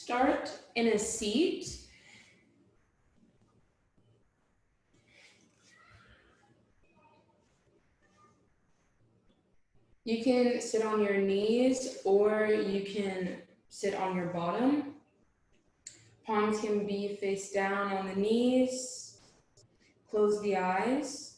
Start in a seat. You can sit on your knees or you can sit on your bottom. Palms can be face down on the knees. Close the eyes.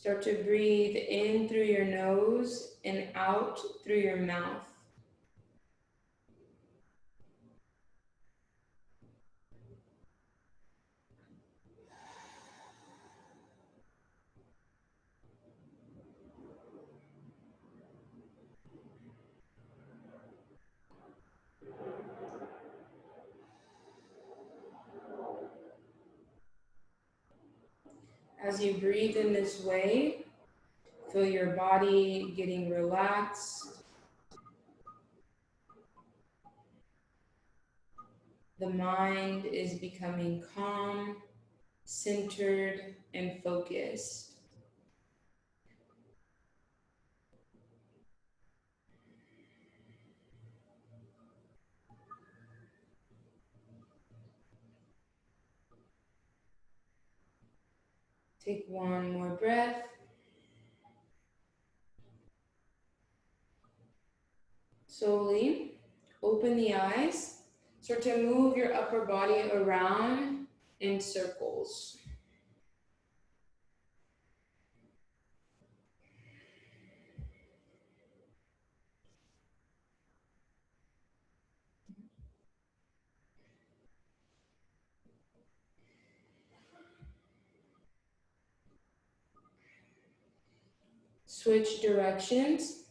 Start to breathe in through your nose and out through your mouth. As you breathe in this way, feel your body getting relaxed. The mind is becoming calm, centered, and focused. Take one more breath. Slowly open the eyes. Start to move your upper body around in circles. Switch directions.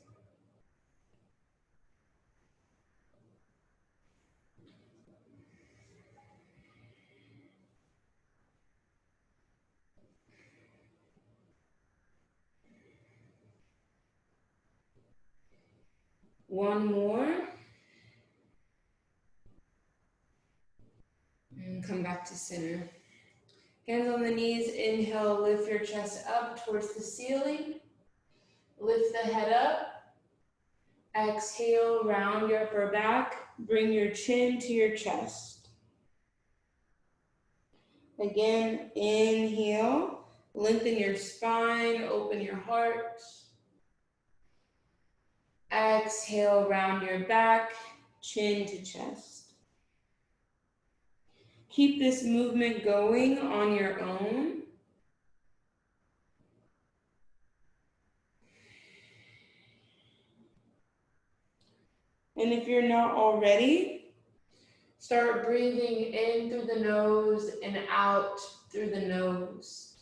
One more. And come back to center. Hands on the knees. Inhale, lift your chest up towards the ceiling. Lift the head up. Exhale, round your upper back. Bring your chin to your chest. Again, inhale. Lengthen your spine, open your heart. Exhale, round your back, chin to chest. Keep this movement going on your own. And if you're not already, start breathing in through the nose and out through the nose.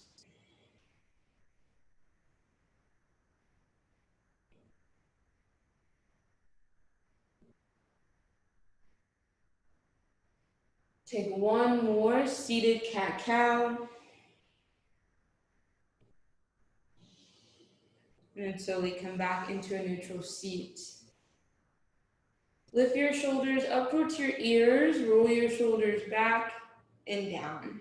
Take one more seated cat-cow. And then slowly come back into a neutral seat. Lift your shoulders up towards your ears, roll your shoulders back and down.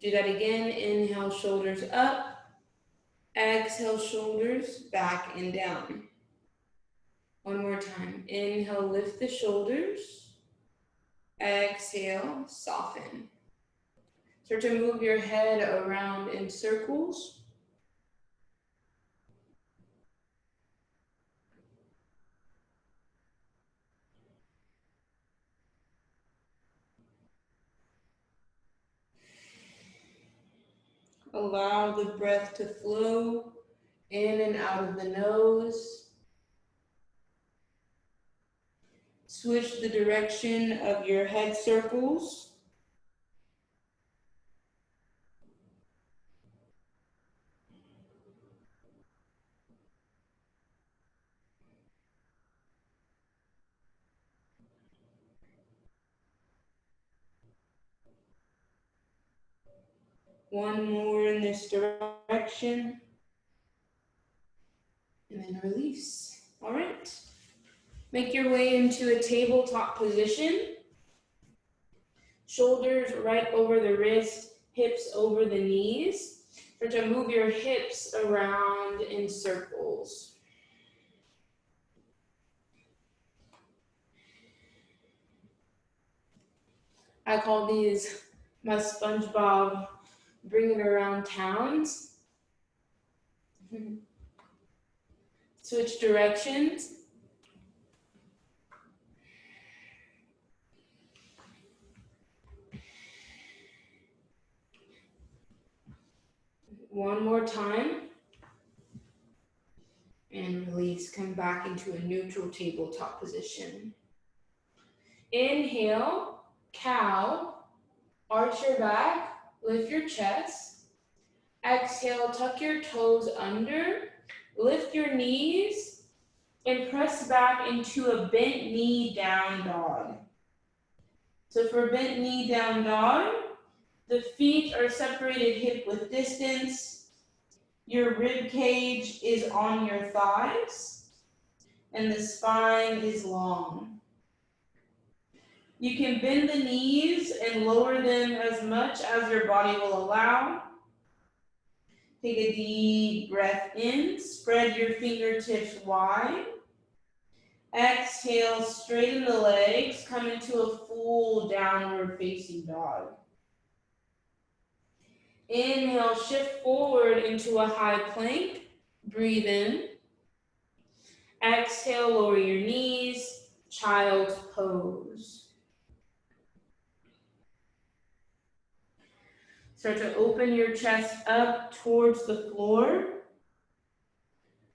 Do that again. Inhale, shoulders up. Exhale, shoulders back and down. One more time. Inhale, lift the shoulders. Exhale, soften. Start to move your head around in circles. Allow the breath to flow in and out of the nose. Switch the direction of your head circles. One more in this direction. And then release. All right. Make your way into a tabletop position. Shoulders right over the wrist, hips over the knees. Start to move your hips around in circles. I call these my SpongeBob bring it around towns. Switch directions. One more time. And release, come back into a neutral tabletop position. Inhale, cow, arch your back, lift your chest. Exhale, tuck your toes under, lift your knees, and press back into a bent knee down dog. So for bent knee down dog, the feet are separated hip width distance. Your rib cage is on your thighs, and the spine is long. You can bend the knees and lower them as much as your body will allow. Take a deep breath in, spread your fingertips wide. Exhale, straighten the legs, come into a full downward facing dog. Inhale, shift forward into a high plank. Breathe in. Exhale, lower your knees, child's pose. Start to open your chest up towards the floor.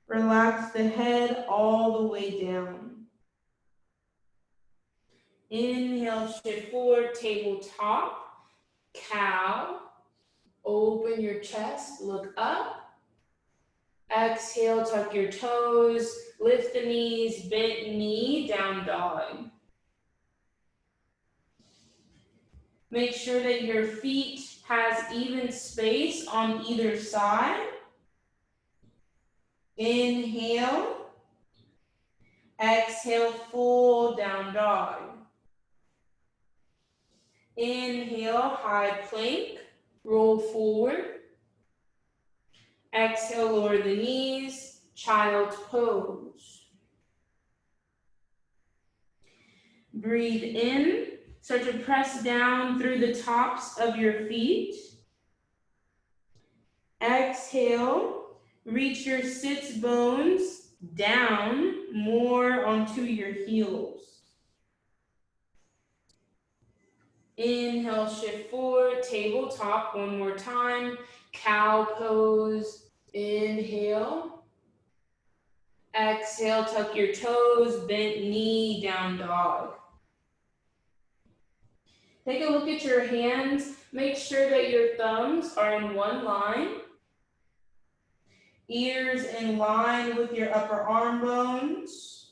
Relax the head all the way down. Inhale, shift forward, tabletop, cow. Open your chest, look up. Exhale, tuck your toes, lift the knees, bent knee, down dog. Make sure that your feet has even space on either side. Inhale. Exhale, full down dog. Inhale, high plank, roll forward. Exhale, lower the knees, child's pose. Breathe in, start to press down through the tops of your feet. Exhale, reach your sits bones down more onto your heels. Inhale, shift forward, tabletop, one more time. Cow pose, inhale. Exhale, tuck your toes, bent knee, down dog. Take a look at your hands. Make sure that your thumbs are in one line. Ears in line with your upper arm bones.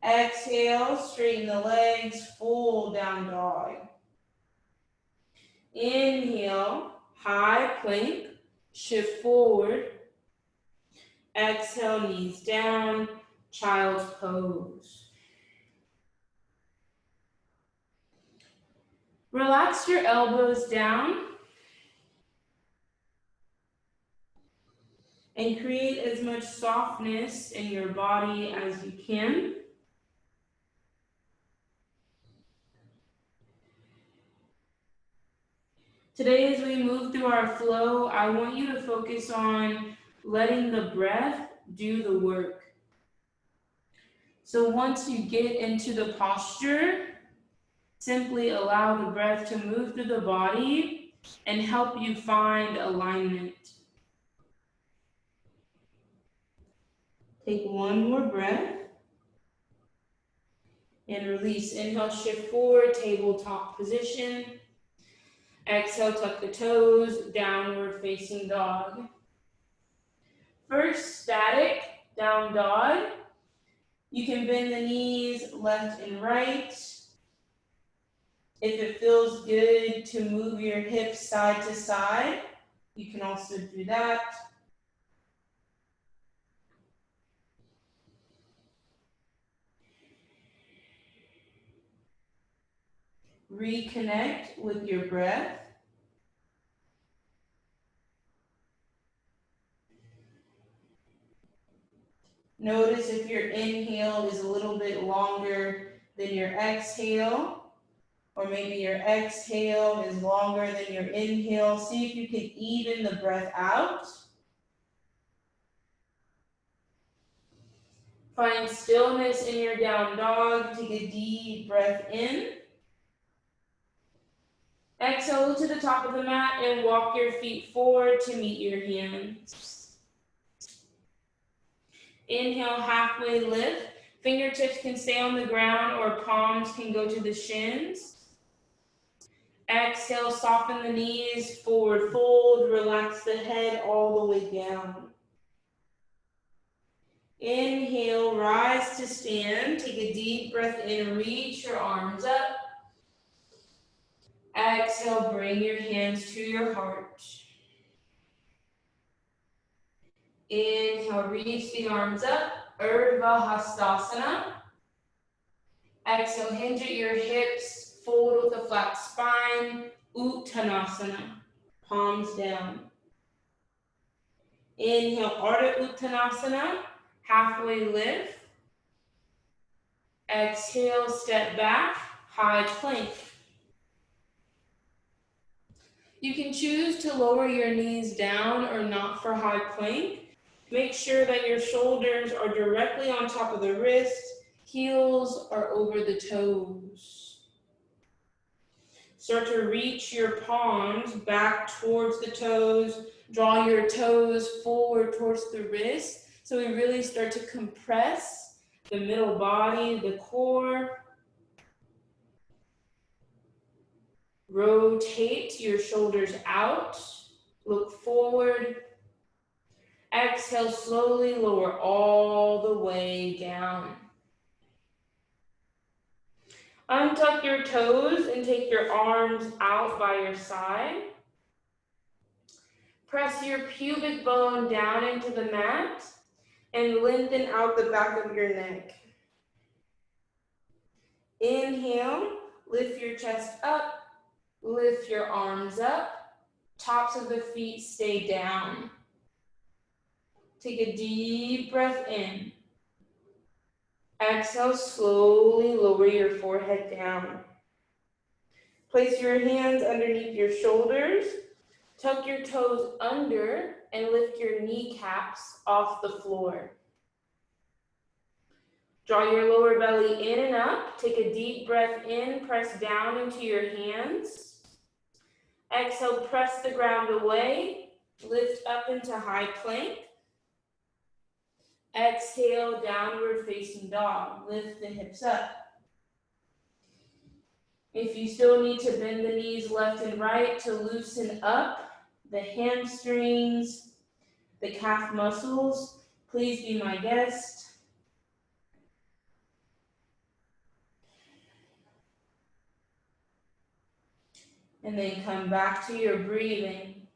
Exhale, straighten the legs, full down dog. Inhale, high plank, shift forward. Exhale, knees down, child's pose. Relax your elbows down and create as much softness in your body as you can. Today, as we move through our flow, I want you to focus on letting the breath do the work. So once you get into the posture, simply allow the breath to move through the body and help you find alignment. Take one more breath and release. Inhale, shift forward, tabletop position. Exhale, tuck the toes, downward facing dog. First, static, down dog. You can bend the knees left and right. If it feels good to move your hips side to side, you can also do that. Reconnect with your breath. Notice if your inhale is a little bit longer than your exhale, or maybe your exhale is longer than your inhale. See if you can even the breath out. Find stillness in your down dog. Take a deep breath in. Exhale to the top of the mat and walk your feet forward to meet your hands. Inhale, halfway lift. Fingertips can stay on the ground or palms can go to the shins. Exhale, soften the knees, forward fold, relax the head all the way down. Inhale, rise to stand. Take a deep breath in, reach your arms up. Exhale, bring your hands to your heart. Inhale, reach the arms up, Urdhva Hastasana. Exhale, hinge at your hips, fold with a flat spine, Uttanasana, palms down. Inhale, Ardha Uttanasana, halfway lift. Exhale, step back, high plank. You can choose to lower your knees down or not for high plank. Make sure that your shoulders are directly on top of the wrists, heels are over the toes. Start to reach your palms back towards the toes. Draw your toes forward towards the wrists. So we really start to compress the middle body, the core. Rotate your shoulders out. Look forward. Exhale, slowly lower all the way down. Untuck your toes and take your arms out by your side. Press your pubic bone down into the mat and lengthen out the back of your neck. Inhale, lift your chest up, lift your arms up, tops of the feet stay down. Take a deep breath in. Exhale, slowly lower your forehead down. Place your hands underneath your shoulders. Tuck your toes under and lift your kneecaps off the floor. Draw your lower belly in and up. Take a deep breath in, press down into your hands. Exhale, press the ground away. Lift up into high plank. Exhale, downward facing dog. Lift the hips up. If you still need to bend the knees left and right to loosen up the hamstrings, the calf muscles, please be my guest. And then come back to your breathing.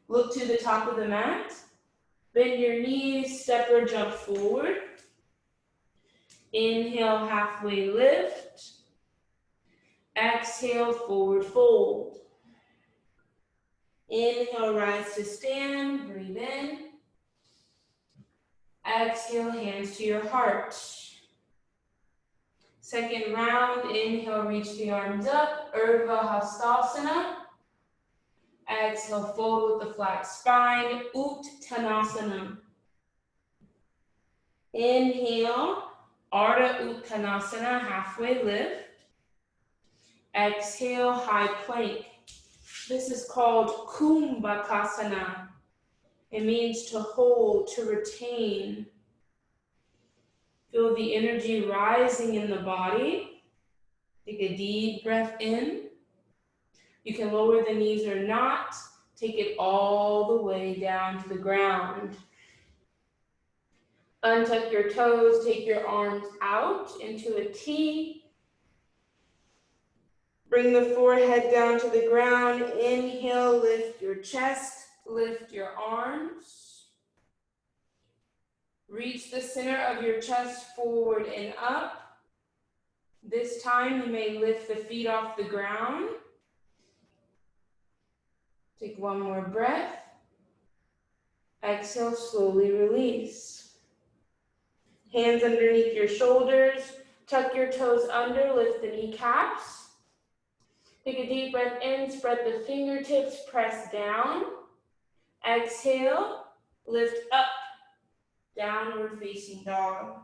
Look to the top of the mat. Bend your knees, step or jump forward. Inhale, halfway lift. Exhale, forward fold. Inhale, rise to stand, breathe in. Exhale, hands to your heart. Second round, inhale, reach the arms up, Urdhva Hastasana. Exhale, fold with the flat spine, Uttanasana. Inhale, Ardha Uttanasana, halfway lift. Exhale, high plank. This is called Kumbhakasana. It means to hold, to retain. Feel the energy rising in the body. Take a deep breath in. You can lower the knees or not. Take it all the way down to the ground. Untuck your toes, take your arms out into a T. Bring the forehead down to the ground. Inhale, lift your chest, lift your arms. Reach the center of your chest forward and up. This time you may lift the feet off the ground. Take one more breath. Exhale, slowly release. Hands underneath your shoulders. Tuck your toes under, lift the kneecaps. Take a deep breath in, spread the fingertips, press down. Exhale, lift up, downward facing dog.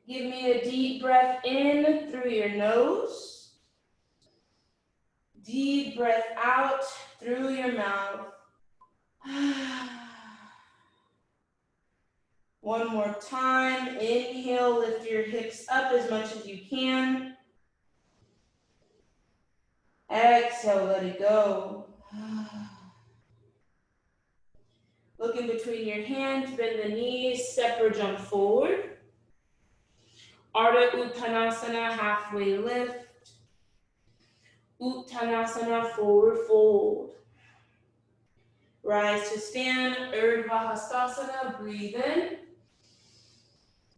Give me a deep breath in through your nose. Deep breath out through your mouth. One more time. Inhale, lift your hips up as much as you can. Exhale, let it go. Look in between your hands, bend the knees, step or jump forward. Ardha Uttanasana, halfway lift. Uttanasana, forward fold. Rise to stand, Urdhva Hastasana, breathe in.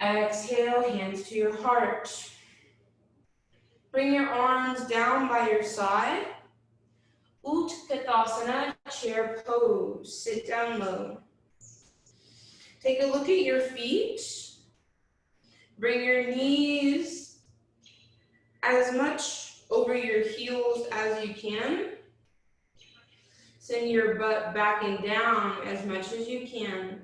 Exhale, hands to your heart. Bring your arms down by your side. Utkatasana, chair pose, sit down low. Take a look at your feet. Bring your knees as much over your heels as you can. Send your butt back and down as much as you can.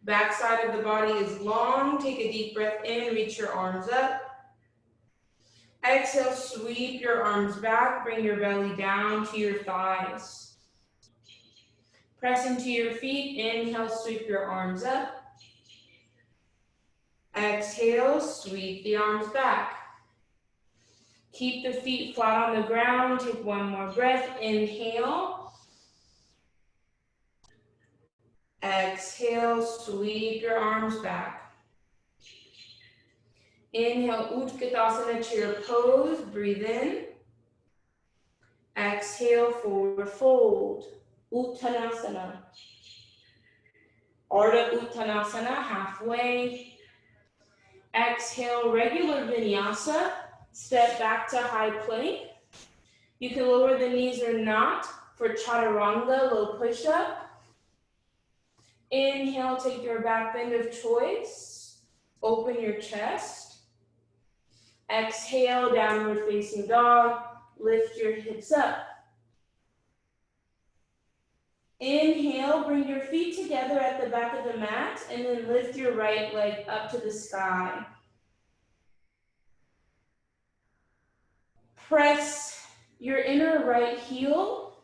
Back side of the body is long. Take a deep breath in, reach your arms up. Exhale, sweep your arms back, bring your belly down to your thighs. Press into your feet, inhale, sweep your arms up. Exhale, sweep the arms back. Keep the feet flat on the ground, take one more breath, inhale. Exhale, sweep your arms back. Inhale, Utkatasana, chair pose, breathe in. Exhale, forward fold, Uttanasana. Ardha Uttanasana, halfway. Exhale, regular Vinyasa, step back to high plank. You can lower the knees or not for Chaturanga, low push-up. Inhale, take your back bend of choice. Open your chest. Exhale, downward facing dog. Lift your hips up. Inhale, bring your feet together at the back of the mat and then lift your right leg up to the sky. Press your inner right heel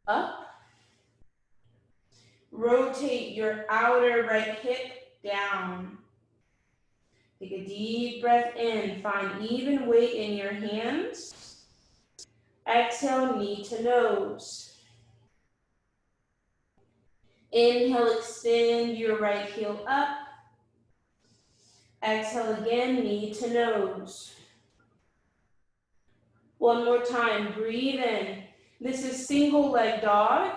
up. Rotate your outer right hip down. Take a deep breath in. Find even weight in your hands. Exhale, knee to nose. Inhale, extend your right heel up. Exhale again, knee to nose. One more time, breathe in. This is single leg dog.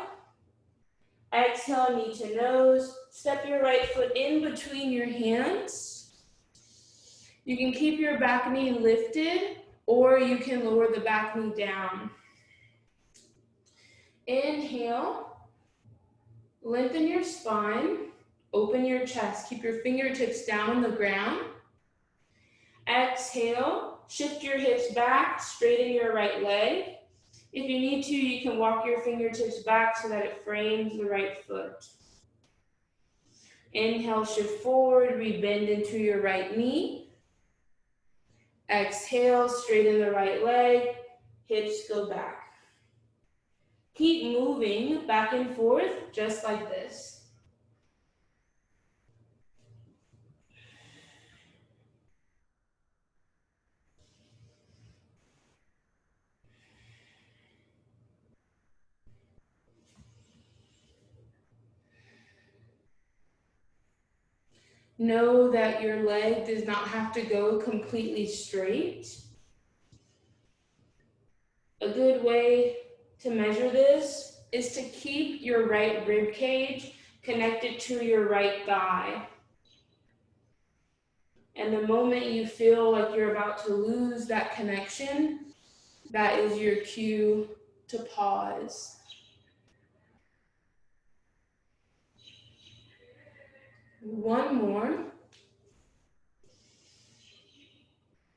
Exhale, knee to nose. Step your right foot in between your hands. You can keep your back knee lifted, or you can lower the back knee down. Inhale, lengthen your spine, open your chest. Keep your fingertips down on the ground. Exhale, shift your hips back, straighten your right leg. If you need to, you can walk your fingertips back so that it frames the right foot. Inhale, shift forward, rebend into your right knee. Exhale, straighten the right leg, hips go back. Keep moving back and forth just like this. Know that your leg does not have to go completely straight. A good way to measure this is to keep your right rib cage connected to your right thigh. And the moment you feel like you're about to lose that connection, that is your cue to pause. One more.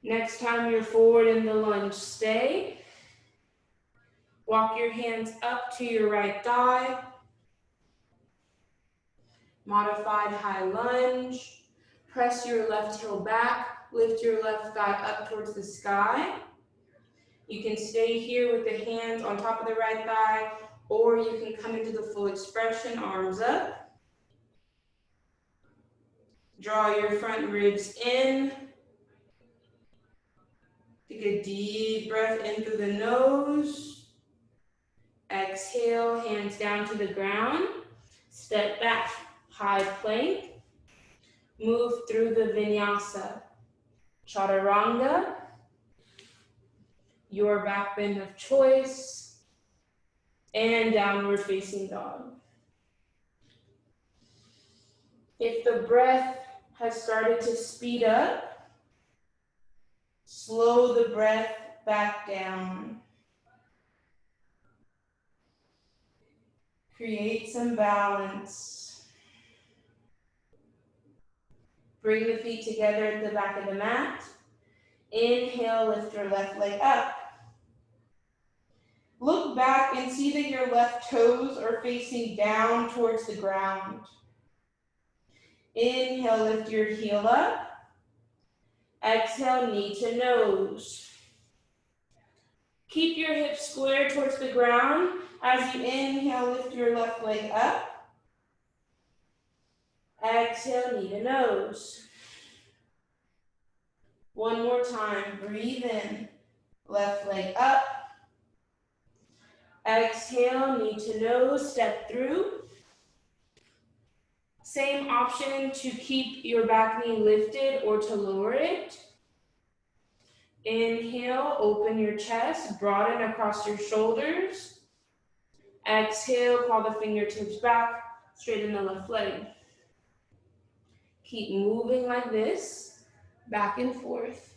Next time you're forward in the lunge, stay. Walk your hands up to your right thigh. Modified high lunge. Press your left heel back. Lift your left thigh up towards the sky. You can stay here with the hands on top of the right thigh, or you can come into the full expression, arms up. Draw your front ribs in. Take a deep breath in through the nose. Exhale, hands down to the ground. Step back, high plank. Move through the Vinyasa. Chaturanga, your back bend of choice, and downward facing dog. If the breath has started to speed up, slow the breath back down. Create some balance. Bring the feet together at the back of the mat. Inhale, lift your left leg up. Look back and see that your left toes are facing down towards the ground. Inhale, lift your heel up. Exhale, knee to nose. Keep your hips square towards the ground. As you inhale, lift your left leg up. Exhale, knee to nose. One more time, breathe in. Left leg up. Exhale, knee to nose, step through. Same option to keep your back knee lifted or to lower it. Inhale, open your chest, broaden across your shoulders. Exhale, claw the fingertips back, straighten the left leg. Keep moving like this, back and forth.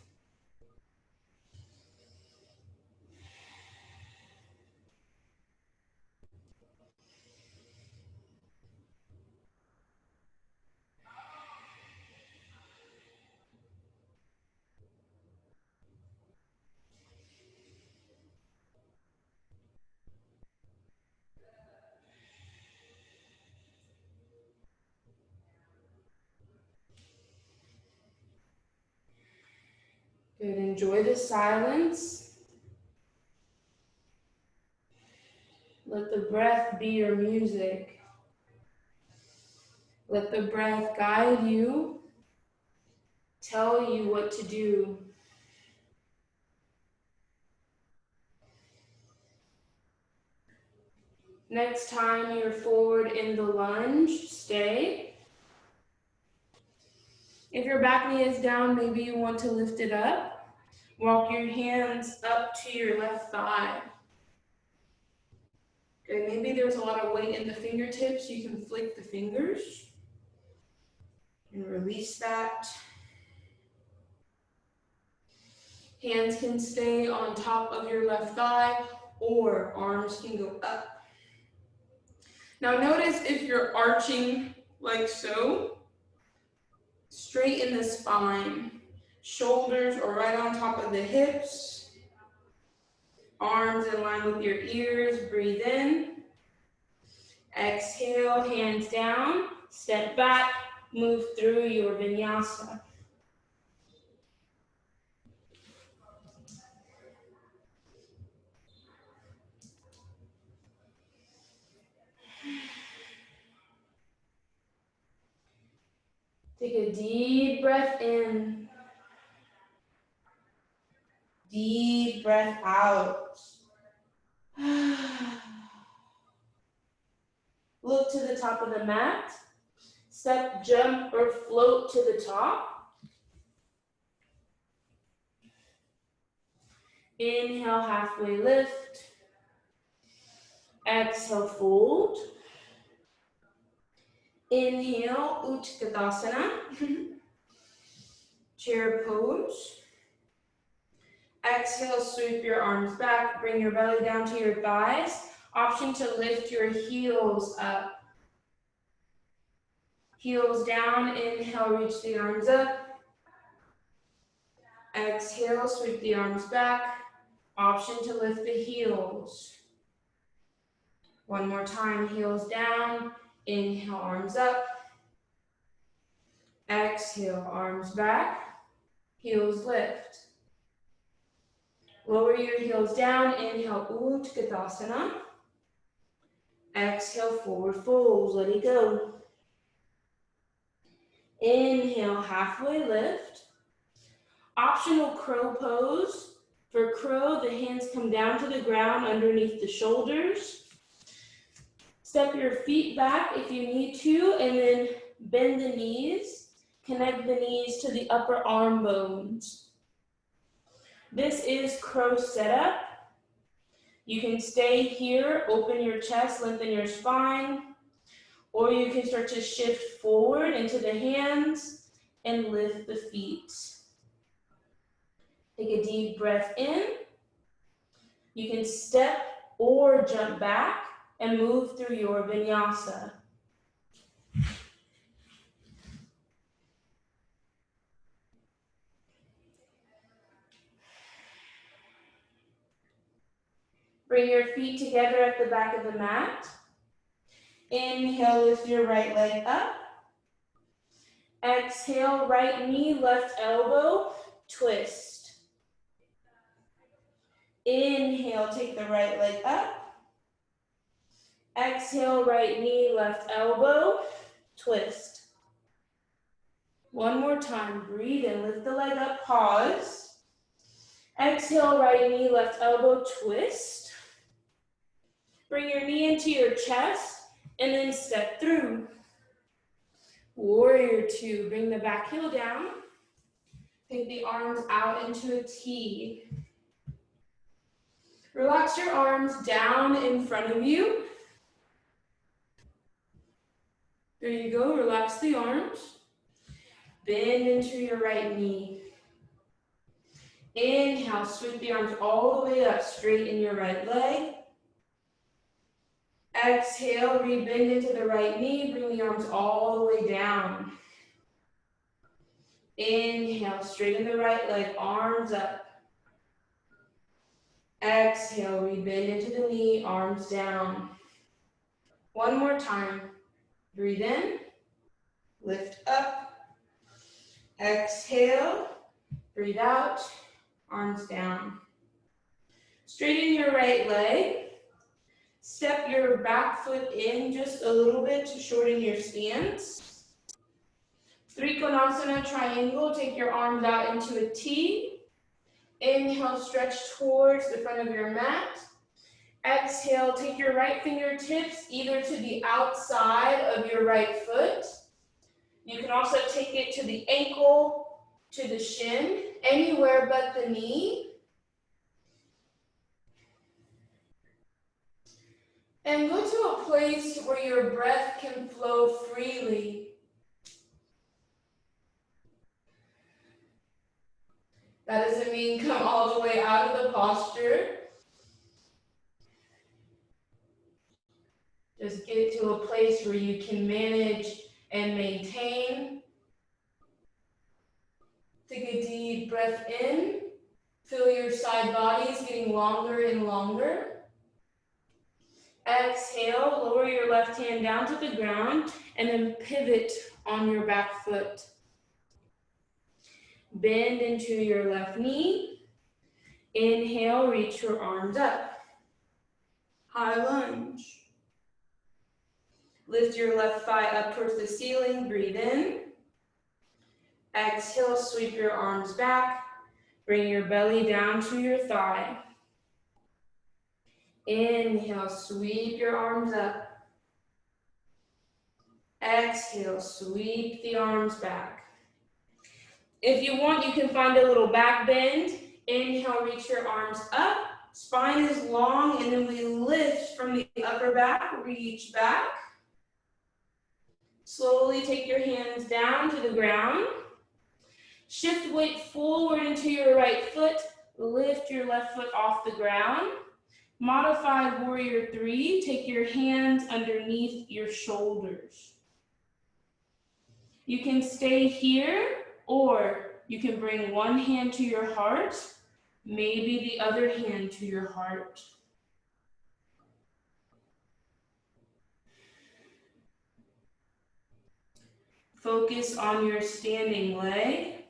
Good, enjoy the silence. Let the breath be your music. Let the breath guide you, tell you what to do. Next time you're forward in the lunge, stay. If your back knee is down, maybe you want to lift it up. Walk your hands up to your left thigh. Okay, maybe there's a lot of weight in the fingertips. You can flick the fingers and release that. Hands can stay on top of your left thigh, or arms can go up. Now notice if you're arching like so, straighten the spine. Shoulders are right on top of the hips. Arms in line with your ears. Breathe in. Exhale, hands down. Step back. Move through your Vinyasa. Take a deep breath in. Deep breath out. Look to the top of the mat. Step, jump, or float to the top. Inhale, halfway lift. Exhale, fold. Inhale, Utkatasana. Chair pose. Exhale, sweep your arms back. Bring your belly down to your thighs. Option to lift your heels up. Heels down, inhale, reach the arms up. Exhale, sweep the arms back. Option to lift the heels. One more time, heels down, inhale, arms up. Exhale, arms back, heels lift. Lower your heels down, inhale, Utkatasana. Exhale, forward folds, let it go. Inhale, halfway lift. Optional crow pose. For crow, the hands come down to the ground underneath the shoulders. Step your feet back if you need to, and then bend the knees. Connect the knees to the upper arm bones. This is crow setup. You can stay here, open your chest, lengthen your spine, or you can start to shift forward into the hands and lift the feet. Take a deep breath in. You can step or jump back and move through your vinyasa. Bring your feet together at the back of the mat. Inhale, lift your right leg up. Exhale, right knee, left elbow, twist. Inhale, take the right leg up. Exhale, right knee, left elbow, twist. One more time, breathe and lift the leg up, pause. Exhale, right knee, left elbow, twist. Bring your knee into your chest and then step through. Warrior two, bring the back heel down. Take the arms out into a T. Relax your arms down in front of you. There you go, relax the arms. Bend into your right knee. Inhale, sweep the arms all the way up, straighten your right leg. Exhale, rebend into the right knee, bring the arms all the way down. Inhale, straighten the right leg, arms up. Exhale, rebend into the knee, arms down. One more time. Breathe in, lift up. Exhale, breathe out, arms down. Straighten your right leg. Step your back foot in just a little bit to shorten your stance. Trikonasana triangle, take your arms out into a T. Inhale, stretch towards the front of your mat. Exhale, take your right fingertips either to the outside of your right foot. You can also take it to the ankle, to the shin, anywhere but the knee. And go to a place where your breath can flow freely. That doesn't mean come all the way out of the posture. Just get to a place where you can manage and maintain. Take a deep breath in. Feel your side bodies getting longer and longer. Exhale, lower your left hand down to the ground and then pivot on your back foot. Bend into your left knee. Inhale, reach your arms up. High lunge. Lift your left thigh up towards the ceiling, breathe in. Exhale, sweep your arms back. Bring your belly down to your thigh. Inhale, sweep your arms up. Exhale, sweep the arms back. If you want, you can find a little back bend. Inhale, reach your arms up. Spine is long, and then we lift from the upper back, reach back. Slowly take your hands down to the ground. Shift weight forward into your right foot. Lift your left foot off the ground. Modified warrior three. Take your hands underneath your shoulders. You can stay here, or you can bring one hand to your heart, maybe the other hand to your heart. Focus on your standing leg.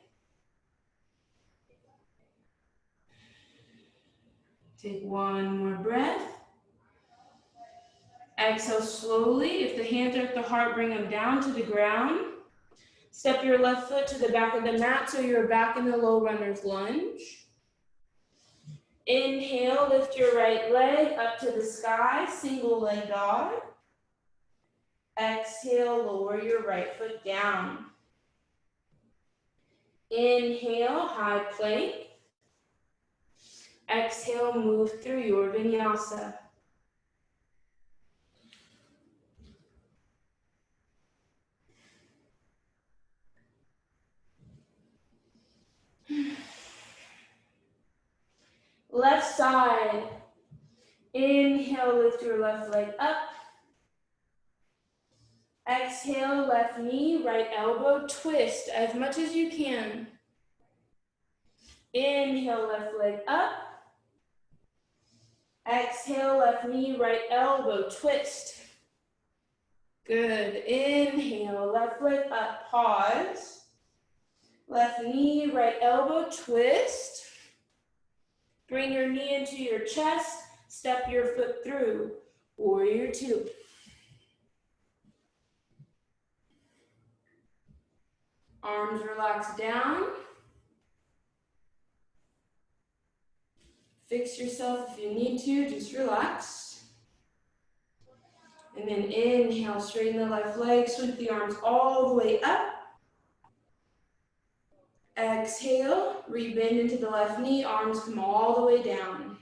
Take one more breath. Exhale slowly. If the hands are at the heart, bring them down to the ground. Step your left foot to the back of the mat so you're back in the low runner's lunge. Inhale, lift your right leg up to the sky, single leg dog. Exhale, lower your right foot down. Inhale, high plank. Exhale, move through your vinyasa. Left side. Inhale, lift your left leg up. Exhale, left knee, right elbow, twist as much as you can. Inhale, left leg up. Exhale, left knee, right elbow, twist. Good. Inhale, left leg up, pause. Left knee, right elbow, twist. Bring your knee into your chest, step your foot through. Warrior two. Arms relax down. Fix yourself if you need to, just relax. And then inhale, straighten the left leg, sweep the arms all the way up. Exhale, rebend into the left knee, arms come all the way down.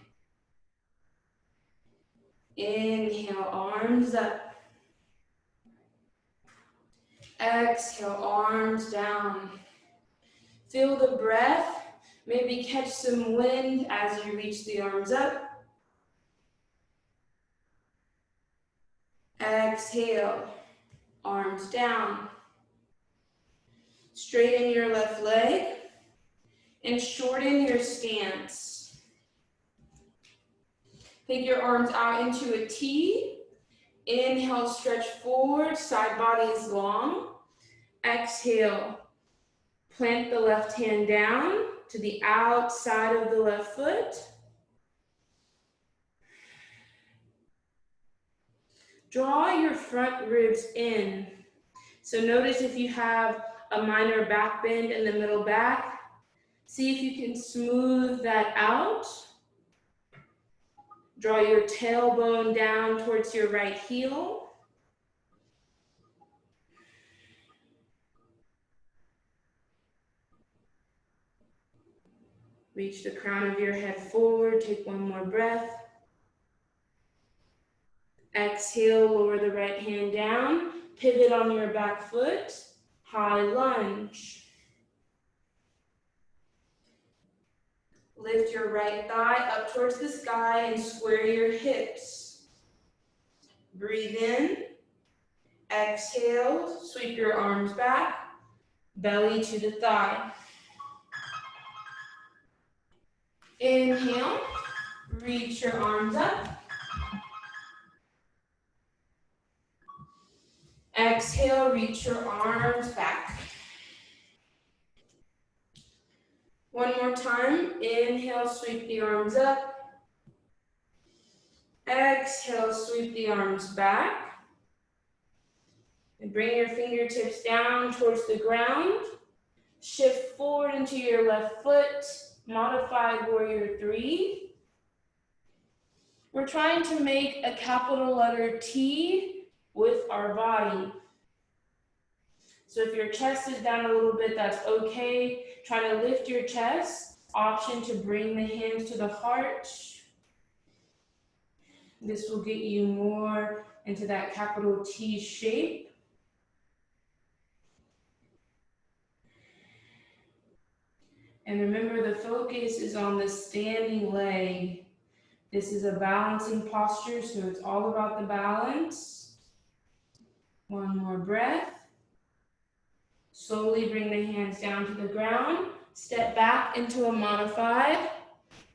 Inhale, arms up. Exhale, arms down. Feel the breath. Maybe catch some wind as you reach the arms up. Exhale, arms down. Straighten your left leg and shorten your stance. Take your arms out into a T. Inhale, stretch forward, side body is long. Exhale, plant the left hand down to the outside of the left foot. Draw your front ribs in. So notice if you have a minor back bend in the middle back, see if you can smooth that out. Draw your tailbone down towards your right heel. Reach the crown of your head forward, take one more breath. Exhale, lower the right hand down, pivot on your back foot, high lunge. Lift your right thigh up towards the sky and square your hips. Breathe in. Exhale, sweep your arms back, belly to the thigh. Inhale, reach your arms up. Exhale, reach your arms back. One more time. Inhale, sweep the arms up. Exhale, sweep the arms back. And bring your fingertips down towards the ground. Shift forward into your left foot. Modified warrior three. We're trying to make a capital letter T with our body. So if your chest is down a little bit, that's okay. Try to lift your chest. Option to bring the hands to the heart. This will get you more into that capital T shape. And remember, the focus is on the standing leg. This is a balancing posture, so it's all about the balance. One more breath. Slowly bring the hands down to the ground. Step back into a modified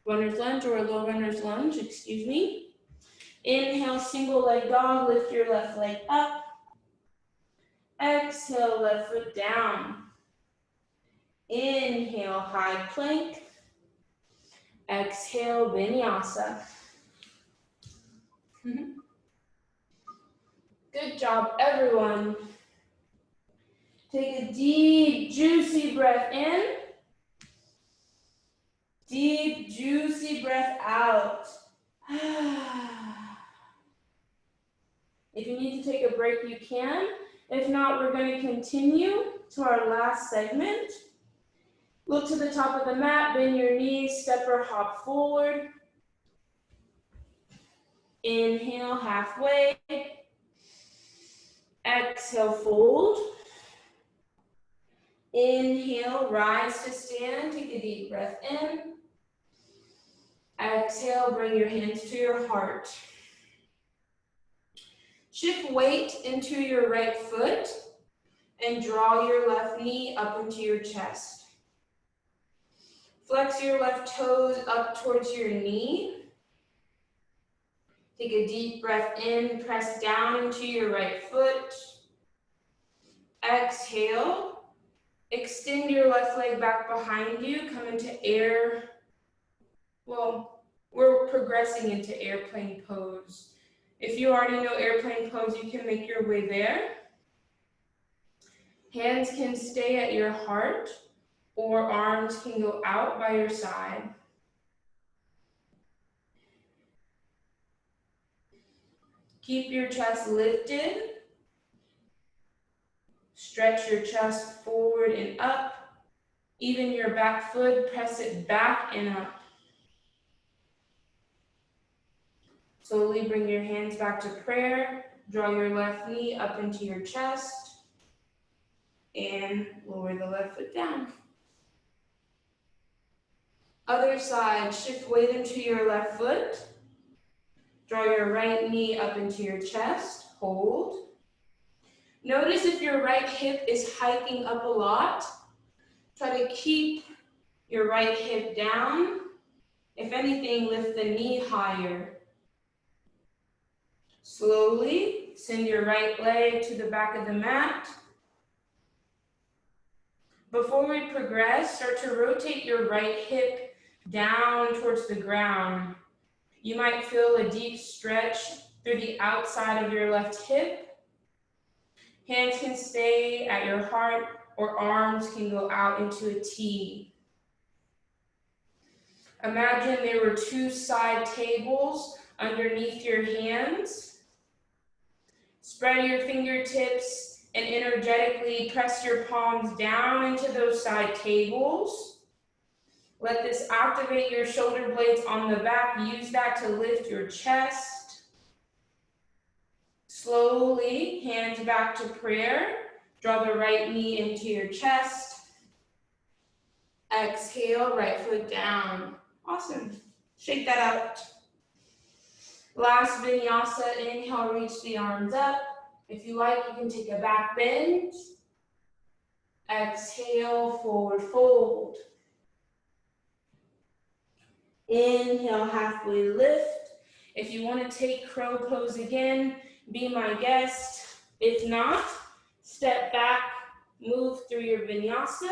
runner's lunge or a low runner's lunge, excuse me. Inhale, single leg dog, lift your left leg up. Exhale, left foot down. Inhale, high plank. Exhale, vinyasa. Good job, everyone. Take a deep, juicy breath in. Deep, juicy breath out. If you need to take a break, you can. If not, we're going to continue to our last segment. Look to the top of the mat, bend your knees, step or hop forward. Inhale, halfway. Exhale, fold. Inhale, rise to stand. Take a deep breath in. Exhale, bring your hands to your heart. Shift weight into your right foot and draw your left knee up into your chest. Flex your left toes up towards your knee. Take a deep breath in, press down into your right foot. Exhale, extend your left leg back behind you, come into air. Well, we're progressing into airplane pose. If you already know airplane pose, you can make your way there. Hands can stay at your heart, or arms can go out by your side. Keep your chest lifted. Stretch your chest forward and up. Even your back foot, press it back and up. Slowly bring your hands back to prayer. Draw your left knee up into your chest. And lower the left foot down. Other side, shift weight into your left foot. Draw your right knee up into your chest. Hold. Notice if your right hip is hiking up a lot. Try to keep your right hip down. If anything, lift the knee higher. Slowly send your right leg to the back of the mat. Before we progress, start to rotate your right hip down towards the ground. You might feel a deep stretch through the outside of your left hip. Hands can stay at your heart or arms can go out into a T. Imagine there were two side tables underneath your hands. Spread your fingertips and energetically press your palms down into those side tables. Let this activate your shoulder blades on the back. Use that to lift your chest. Slowly, hands back to prayer. Draw the right knee into your chest. Exhale, right foot down. Awesome. Shake that out. Last vinyasa, inhale, reach the arms up. If you like, you can take a back bend. Exhale, forward fold. Inhale, halfway lift. If you want to take crow pose again, be my guest. If not, step back, move through your vinyasa.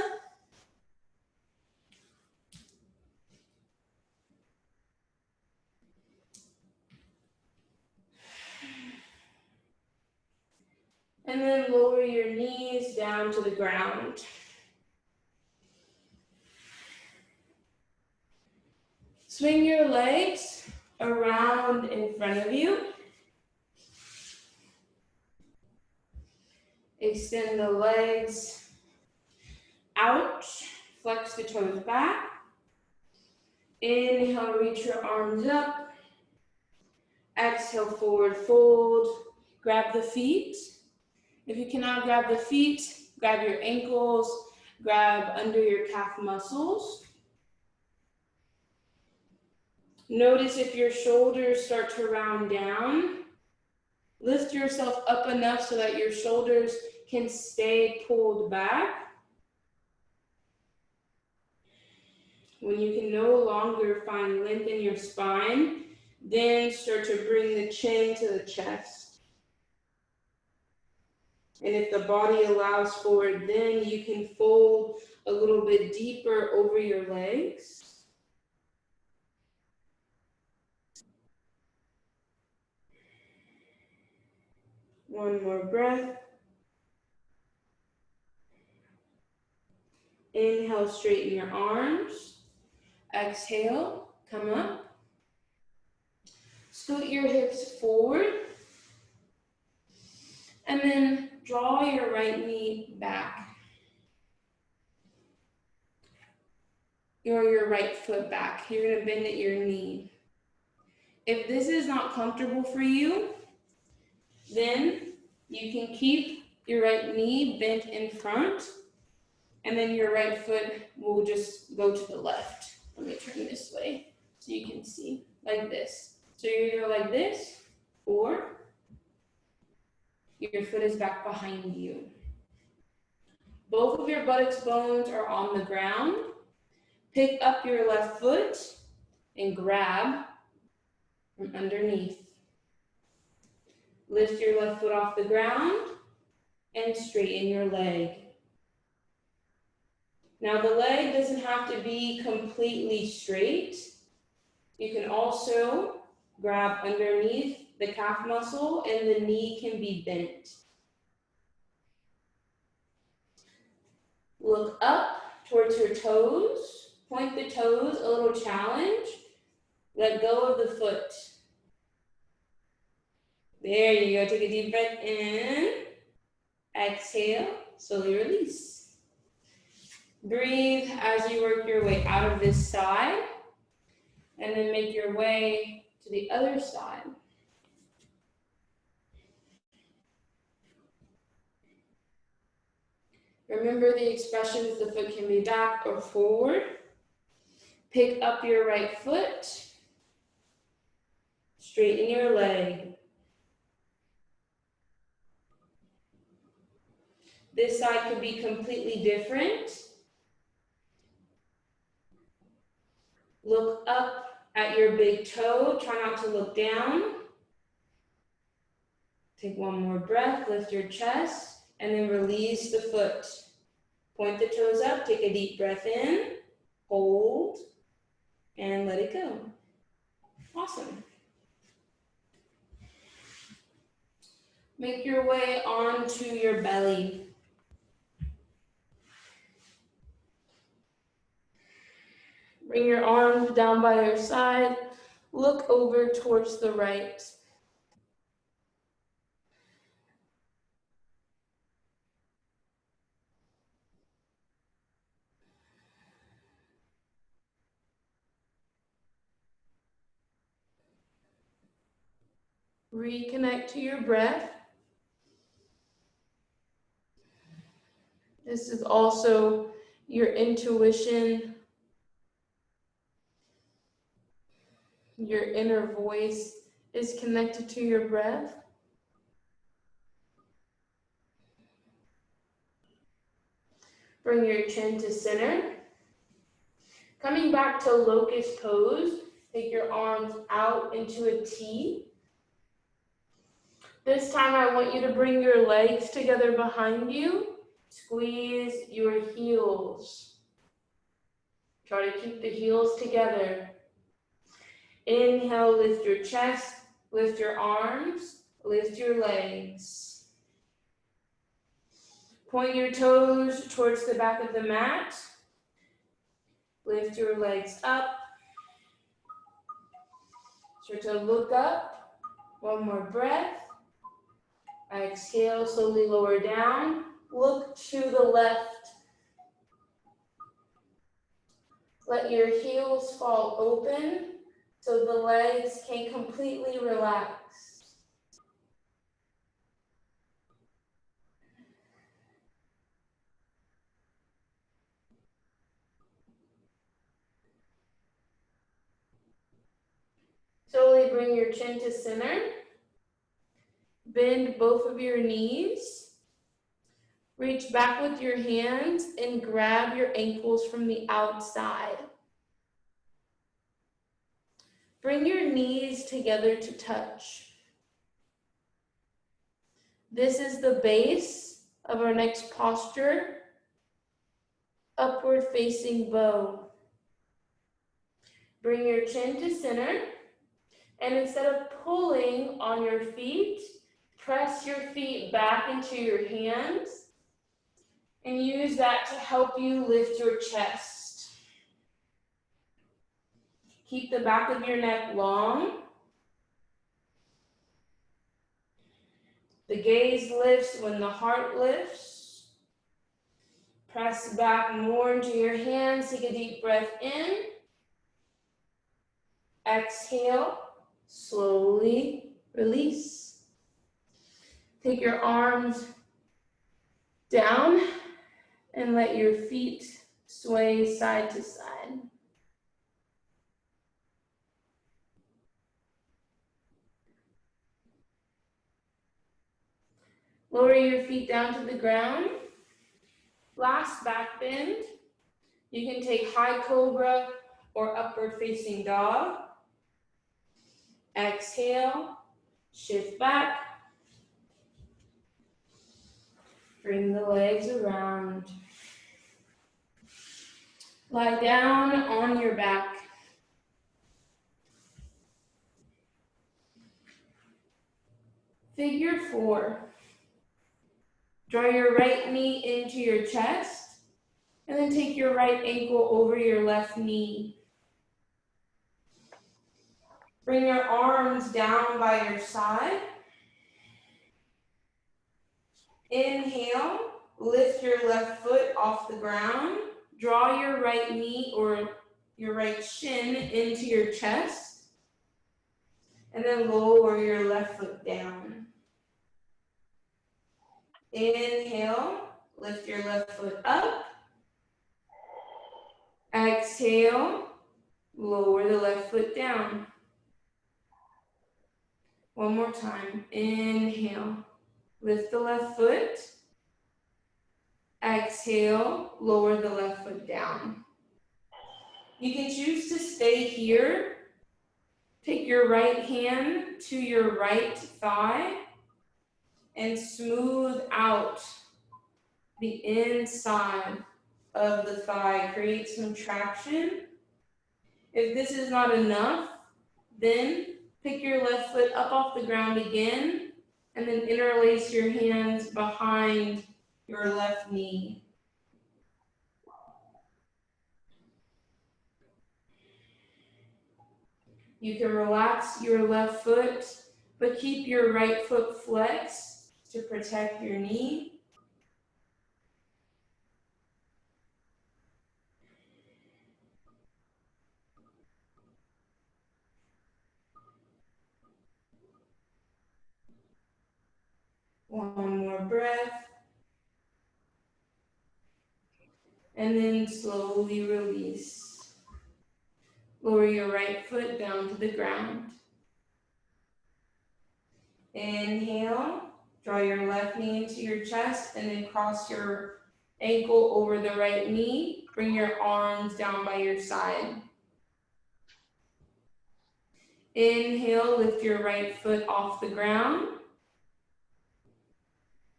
And then lower your knees down to the ground. Swing your legs around in front of you. Extend the legs out. Flex the toes back. Inhale, reach your arms up. Exhale, forward fold. Grab the feet. If you cannot grab the feet, grab your ankles, grab under your calf muscles. Notice if your shoulders start to round down. Lift yourself up enough so that your shoulders can stay pulled back. When you can no longer find length in your spine, then start to bring the chin to the chest. And if the body allows for it, then you can fold a little bit deeper over your legs. One more breath. Inhale, straighten your arms. Exhale, come up. Scoot your hips forward. And then draw your right knee back. Or your right foot back. You're going to bend at your knee. If this is not comfortable for you, then you can keep your right knee bent in front, and then your right foot will just go to the left. Let me turn this way so you can see, like this. So you're either like this, or your foot is back behind you. Both of your buttocks bones are on the ground. Pick up your left foot and grab from underneath. Lift your left foot off the ground and straighten your leg. Now the leg doesn't have to be completely straight. You can also grab underneath the calf muscle and the knee can be bent. Look up towards your toes. Point the toes, a little challenge. Let go of the foot. There you go. Take a deep breath in. Exhale, slowly release. Breathe as you work your way out of this side, and then make your way to the other side. Remember the expressions, the foot can be back or forward. Pick up your right foot. Straighten your leg. This side could be completely different. Look up at your big toe. Try not to look down. Take one more breath. Lift your chest. And then release the foot. Point the toes up. Take a deep breath in. Hold. And let it go. Awesome. Make your way onto your belly. Bring your arms down by your side. Look over towards the right. Reconnect to your breath. This is also your intuition, your inner voice is connected to your breath. Bring your chin to center. Coming back to locust pose, take your arms out into a T. This time I want you to bring your legs together behind you. Squeeze your heels. Try to keep the heels together. Inhale, lift your chest, lift your arms, lift your legs. Point your toes towards the back of the mat. Lift your legs up. Start to look up. One more breath. Exhale, slowly lower down. Look to the left. Let your heels fall open so the legs can completely relax. Slowly bring your chin to center. Bend both of your knees. Reach back with your hands and grab your ankles from the outside. Bring your knees together to touch. This is the base of our next posture, upward facing bow. Bring your chin to center, and instead of pulling on your feet, press your feet back into your hands and use that to help you lift your chest. Keep the back of your neck long. The gaze lifts when the heart lifts. Press back more into your hands. Take a deep breath in. Exhale. Slowly release. Take your arms down and let your feet sway side to side. Lower your feet down to the ground. Last back bend. You can take high cobra or upward facing dog. Exhale, shift back. Bring the legs around. Lie down on your back. Figure 4. Draw your right knee into your chest, and then take your right ankle over your left knee. Bring your arms down by your side. Inhale, lift your left foot off the ground. Draw your right knee or your right shin into your chest, and then lower your left foot down. Inhale, lift your left foot up. Exhale, lower the left foot down. One more time. Inhale, lift the left foot. Exhale, lower the left foot down. You can choose to stay here. Take your right hand to your right thigh and smooth out the inside of the thigh. Create some traction. If this is not enough, then pick your left foot up off the ground again and then interlace your hands behind your left knee. You can relax your left foot, but keep your right foot flexed to protect your knee. One more breath. And then slowly release. Lower your right foot down to the ground. Inhale, draw your left knee into your chest and then cross your ankle over the right knee. Bring your arms down by your side. Inhale, lift your right foot off the ground.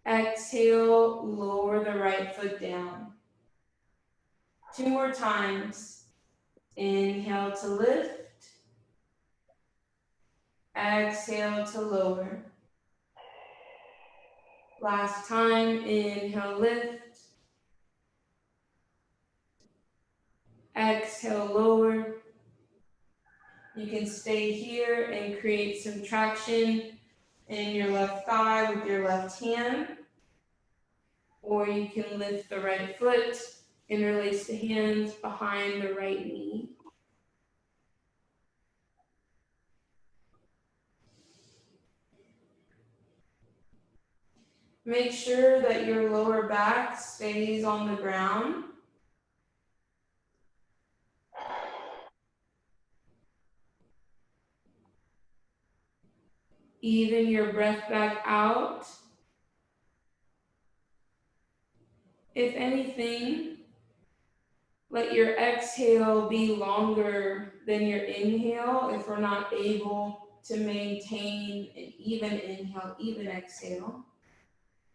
Exhale, lower the right foot down. 2 more times. Inhale to lift. Exhale to lower. Last time, inhale, lift. Exhale, lower. You can stay here and create some traction in your left thigh with your left hand. Or you can lift the right foot, interlace the hands behind the right knee. Make sure that your lower back stays on the ground. Even your breath back out. If anything, let your exhale be longer than your inhale if we're not able to maintain an even inhale, even exhale.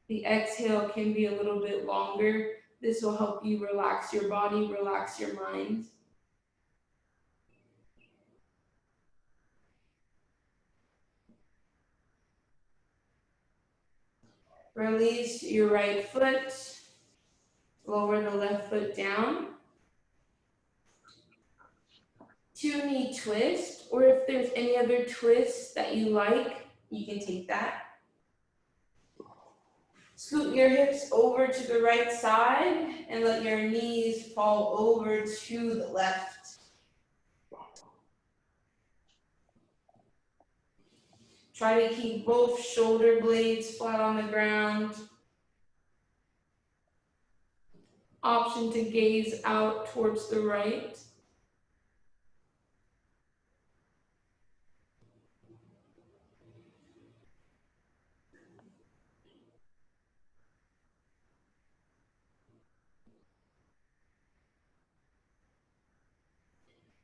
The exhale can be a little bit longer. This will help you relax your body, relax your mind. Release your right foot. Lower the left foot down. 2-knee twist, or if there's any other twist that you like, you can take that. Scoot your hips over to the right side and let your knees fall over to the left. Try to keep both shoulder blades flat on the ground. Option to gaze out towards the right.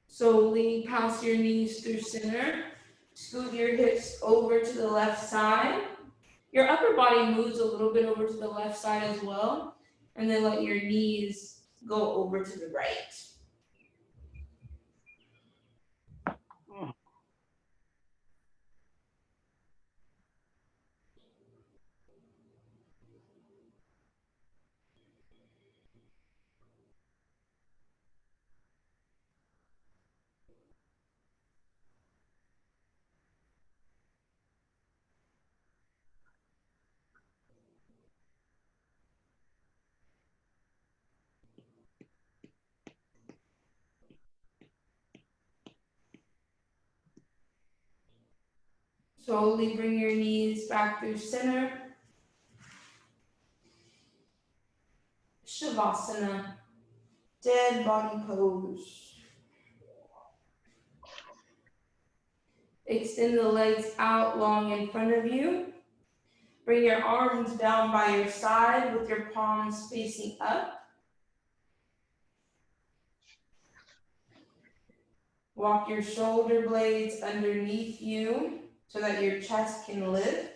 Slowly pass your knees through center. Scoot your hips over to the left side. Your upper body moves a little bit over to the left side as well. And then let your knees go over to the right. Slowly bring your knees back through center. Savasana, dead body pose. Extend the legs out long in front of you. Bring your arms down by your side with your palms facing up. Walk your shoulder blades underneath you so that your chest can lift.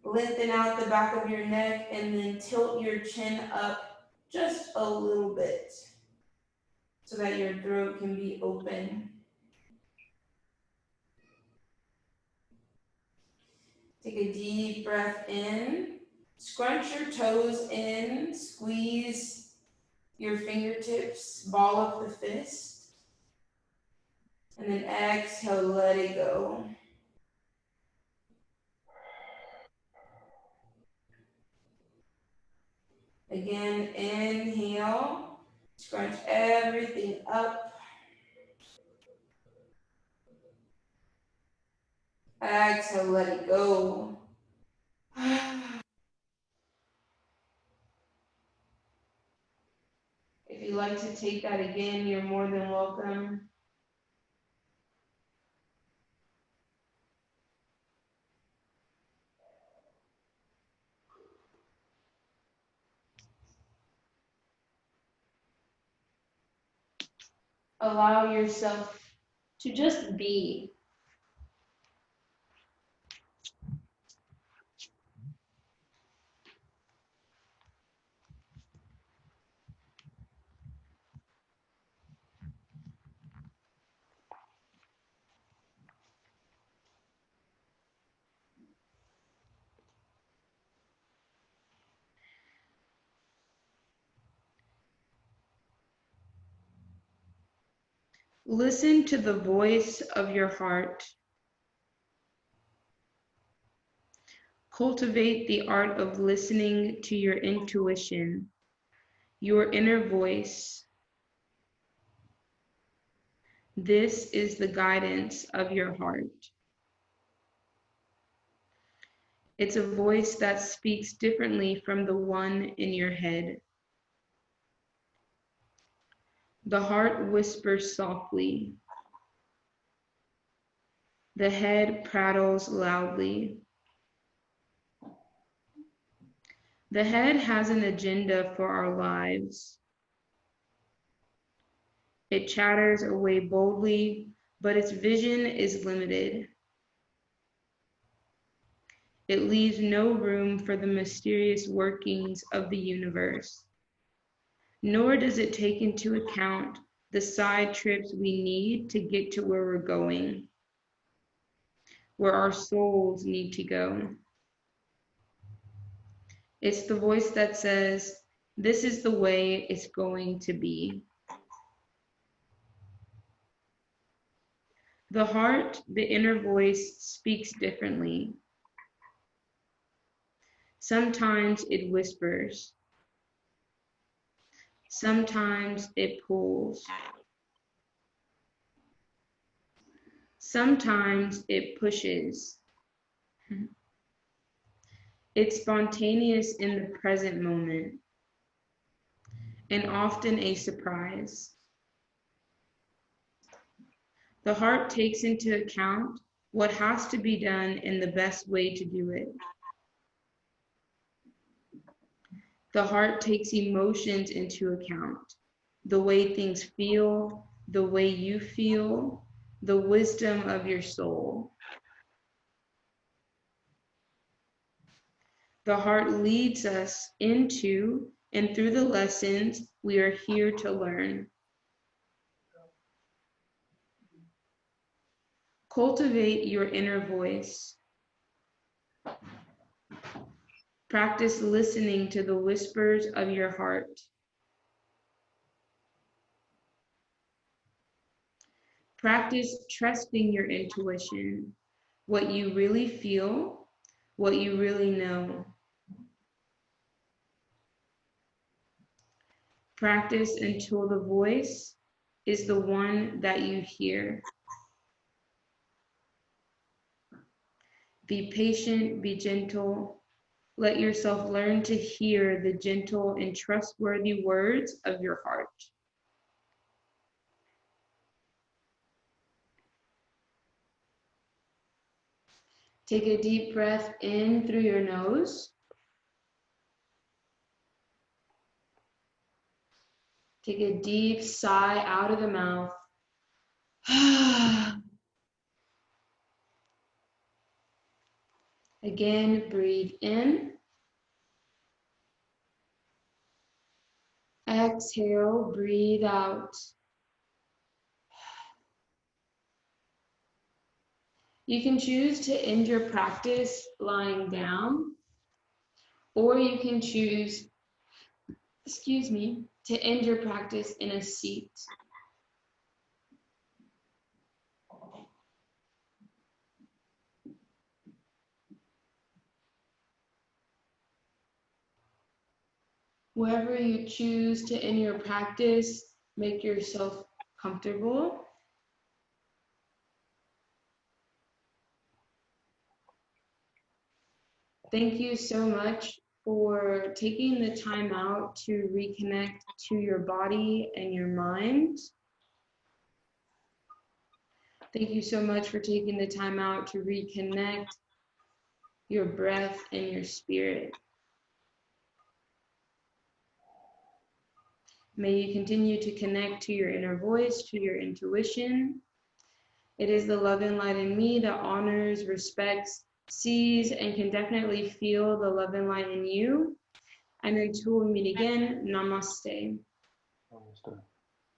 Lengthen out the back of your neck and then tilt your chin up just a little bit so that your throat can be open. Take a deep breath in. Scrunch your toes in. Squeeze your fingertips. Ball up the fist. And then exhale, let it go. Again, inhale. Scrunch everything up. Exhale, let it go. If you'd like to take that again, you're more than welcome. Allow yourself to just be. Listen to the voice of your heart. Cultivate the art of listening to your intuition, your inner voice. This is the guidance of your heart. It's a voice that speaks differently from the one in your head. The heart whispers softly. The head prattles loudly. The head has an agenda for our lives. It chatters away boldly, but its vision is limited. It leaves no room for the mysterious workings of the universe, nor does it take into account the side trips we need to get to where we're going, where our souls need to go. It's the voice that says, this is the way it's going to be. The heart, the inner voice, speaks differently. Sometimes it whispers. Sometimes it pulls. Sometimes it pushes. It's spontaneous in the present moment, and often a surprise. The heart takes into account what has to be done and the best way to do it. The heart takes emotions into account, the way things feel, the way you feel, the wisdom of your soul. The heart leads us into and through the lessons we are here to learn. Cultivate your inner voice. Practice listening to the whispers of your heart. Practice trusting your intuition, what you really feel, what you really know. Practice until the voice is the one that you hear. Be patient, be gentle. Let yourself learn to hear the gentle and trustworthy words of your heart. Take a deep breath in through your nose. Take a deep sigh out of the mouth. Again, breathe in. Exhale, breathe out. You can choose to end your practice lying down, or you can choose, to end your practice in a seat. Wherever you choose to end your practice, make yourself comfortable. Thank you so much for taking the time out to reconnect to your body and your mind. Thank you so much for taking the time out to reconnect your breath and your spirit. May you continue to connect to your inner voice, to your intuition. It is the love and light in me that honors, respects, sees, and can definitely feel the love and light in you. And until we meet again, namaste. Namaste.